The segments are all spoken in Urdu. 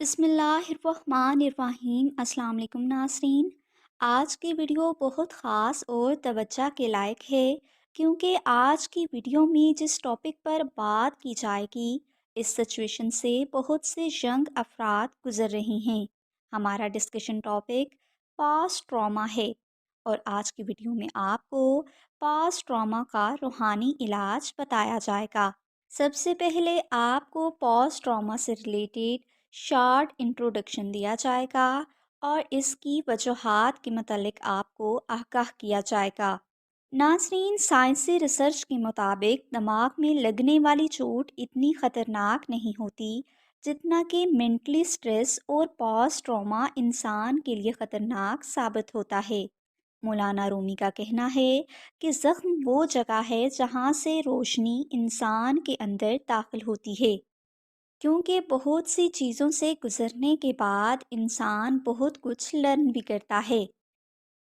بسم اللہ الرحمن الرحیم۔ السلام علیکم ناظرین۔ آج کی ویڈیو بہت خاص اور توجہ کے لائق ہے، کیونکہ آج کی ویڈیو میں جس ٹاپک پر بات کی جائے گی، اس سچویشن سے بہت سے ینگ افراد گزر رہے ہیں۔ ہمارا ڈسکشن ٹاپک پاسٹ ٹراما ہے، اور آج کی ویڈیو میں آپ کو پاسٹ ٹراما کا روحانی علاج بتایا جائے گا۔ سب سے پہلے آپ کو پاسٹ ٹراما سے ریلیٹڈ شارٹ انٹروڈکشن دیا جائے گا اور اس کی وجوہات کے متعلق آپ کو آگاہ کیا جائے گا۔ ناظرین، سائنسی ریسرچ کے مطابق دماغ میں لگنے والی چوٹ اتنی خطرناک نہیں ہوتی جتنا کہ مینٹلی سٹریس اور پاسٹ ٹراما انسان کے لیے خطرناک ثابت ہوتا ہے۔ مولانا رومی کا کہنا ہے کہ زخم وہ جگہ ہے جہاں سے روشنی انسان کے اندر داخل ہوتی ہے، کیونکہ بہت سی چیزوں سے گزرنے کے بعد انسان بہت کچھ لرن بھی کرتا ہے۔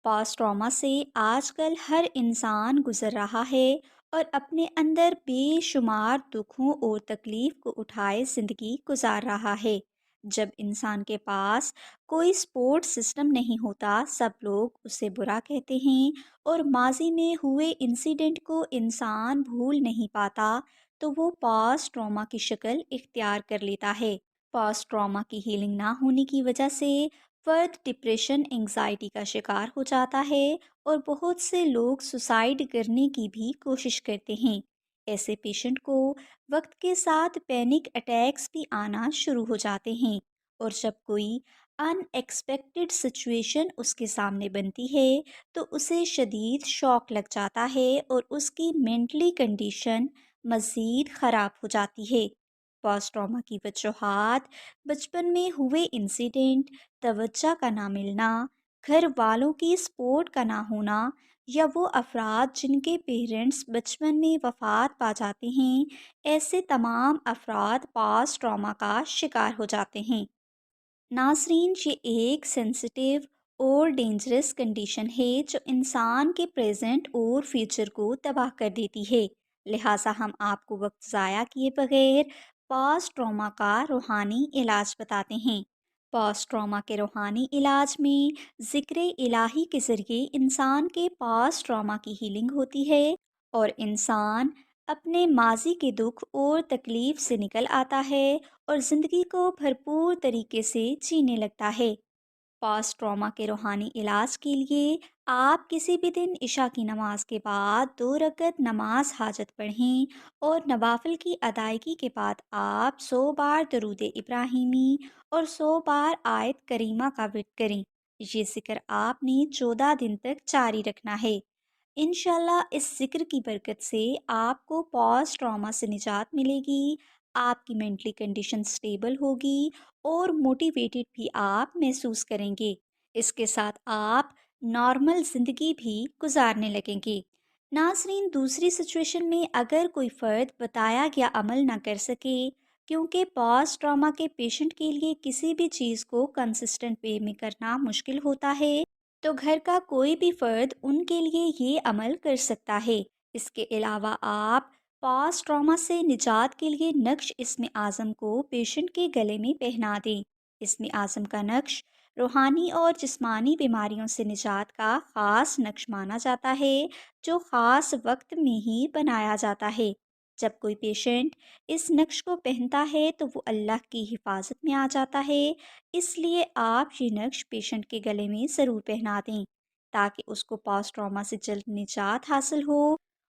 پاسٹ ٹراما سے آج کل ہر انسان گزر رہا ہے اور اپنے اندر بے شمار دکھوں اور تکلیف کو اٹھائے زندگی گزار رہا ہے۔ جب انسان کے پاس کوئی سپورٹ سسٹم نہیں ہوتا، سب لوگ اسے برا کہتے ہیں اور ماضی میں ہوئے انسیڈنٹ کو انسان بھول نہیں پاتا، تو وہ پاسٹ ٹراما کی شکل اختیار کر لیتا ہے۔ پاسٹ ٹراما کی ہیلنگ نہ ہونے کی وجہ سے فرد ڈپریشن، انگزائٹی کا شکار ہو جاتا ہے اور بہت سے لوگ سوسائڈ کرنے کی بھی کوشش کرتے ہیں۔ ایسے پیشنٹ کو وقت کے ساتھ پینک اٹیکس بھی آنا شروع ہو جاتے ہیں، اور جب کوئی ان ایکسپیکٹڈ سچویشن اس کے سامنے بنتی ہے تو اسے شدید شوق لگ جاتا ہے اور اس کی مینٹلی کنڈیشن مزید خراب ہو جاتی ہے۔ پاسٹ ٹراما کی وجوہات: بچپن میں ہوئے انسیڈنٹ، توجہ کا نہ ملنا، گھر والوں کی سپورٹ کا نہ ہونا، یا وہ افراد جن کے پیرنٹس بچپن میں وفات پا جاتے ہیں، ایسے تمام افراد پاسٹ ٹراما کا شکار ہو جاتے ہیں۔ ناظرین، یہ ایک سینسٹیو اور ڈینجرس کنڈیشن ہے جو انسان کے پریزنٹ اور فیوچر کو تباہ کر دیتی ہے، لہٰذا ہم آپ کو وقت ضائع کیے بغیر پاسٹ ٹراما کا روحانی علاج بتاتے ہیں۔ پاسٹ ٹراما کے روحانی علاج میں ذکر الہی کے ذریعے انسان کے پاسٹ ٹراما کی ہیلنگ ہوتی ہے اور انسان اپنے ماضی کے دکھ اور تکلیف سے نکل آتا ہے اور زندگی کو بھرپور طریقے سے جینے لگتا ہے۔ پاسٹ ٹراما کے روحانی علاج کے لیے آپ کسی بھی دن عشاء کی نماز کے بعد 2 رکعت نماز حاجت پڑھیں اور نوافل کی ادائیگی کے بعد آپ 100 بار درود ابراہیمی اور 100 بار آیت کریمہ کا ورد کریں۔ یہ ذکر آپ نے 14 دن تک جاری رکھنا ہے۔ انشاءاللہ اس ذکر کی برکت سے آپ کو پاسٹ ٹراما سے نجات ملے گی، آپ کی مینٹلی کنڈیشن سٹیبل ہوگی اور موٹیویٹڈ بھی آپ محسوس کریں گے۔ اس کے ساتھ آپ نارمل زندگی بھی گزارنے لگیں گے۔ ناظرین، دوسری سچویشن میں اگر کوئی فرد بتایا گیا عمل نہ کر سکے، کیونکہ پاسٹ ٹراما کے پیشنٹ کے لیے کسی بھی چیز کو کنسسٹنٹ وے میں کرنا مشکل ہوتا ہے، تو گھر کا کوئی بھی فرد ان کے لیے یہ عمل کر سکتا ہے۔ اس کے علاوہ آپ پاسٹ ٹراما سے نجات کے لیے نقش اسم اعظم کو پیشنٹ کے گلے میں پہنا دیں۔ اسم اعظم کا نقش روحانی اور جسمانی بیماریوں سے نجات کا خاص نقش مانا جاتا ہے، جو خاص وقت میں ہی بنایا جاتا ہے۔ جب کوئی پیشنٹ اس نقش کو پہنتا ہے تو وہ اللہ کی حفاظت میں آ جاتا ہے، اس لیے آپ یہ نقش پیشنٹ کے گلے میں ضرور پہنا دیں تاکہ اس کو پاسٹ ٹراما سے جلد نجات حاصل ہو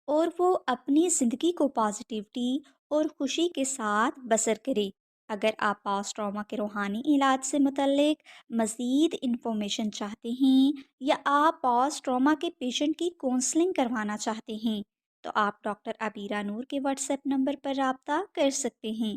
اور وہ اپنی زندگی کو پازیٹیوٹی اور خوشی کے ساتھ بسر کرے۔ اگر آپ پاسٹ ٹراما کے روحانی علاج سے متعلق مزید انفارمیشن چاہتے ہیں یا آپ پاسٹ ٹراما کے پیشنٹ کی کونسلنگ کروانا چاہتے ہیں، تو آپ ڈاکٹر عبیرہ نور کے واٹس ایپ نمبر پر رابطہ کر سکتے ہیں۔